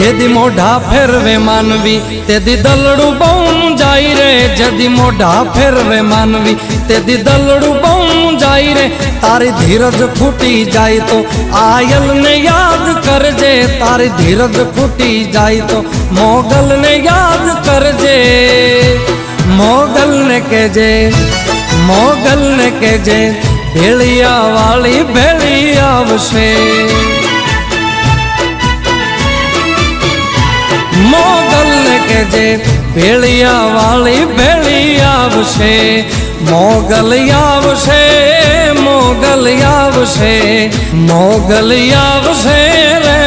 જેદી મોઢા ફેરવે માનવી તેદી દલડું બહુ જાય રે, જેદી મોઢા ફેરવે માનવી તેદી દલડું બહુ જાય રે। તારી ધીરજ ફૂટી જાય તો આયલને યાદ કરજે, તારી ધીરજ ફૂટી જાય તો મોગલને યાદ કરજે। મોગલને કહેજે, મોગલને કહેજે ભેળિયા વાળી ભેળી આવશે। મોગલને કહેજે ભેળિયા વાળી ભેળી આવશે। મોગલ આવશે, મોગલ આવશે, મોગલ આવશે રે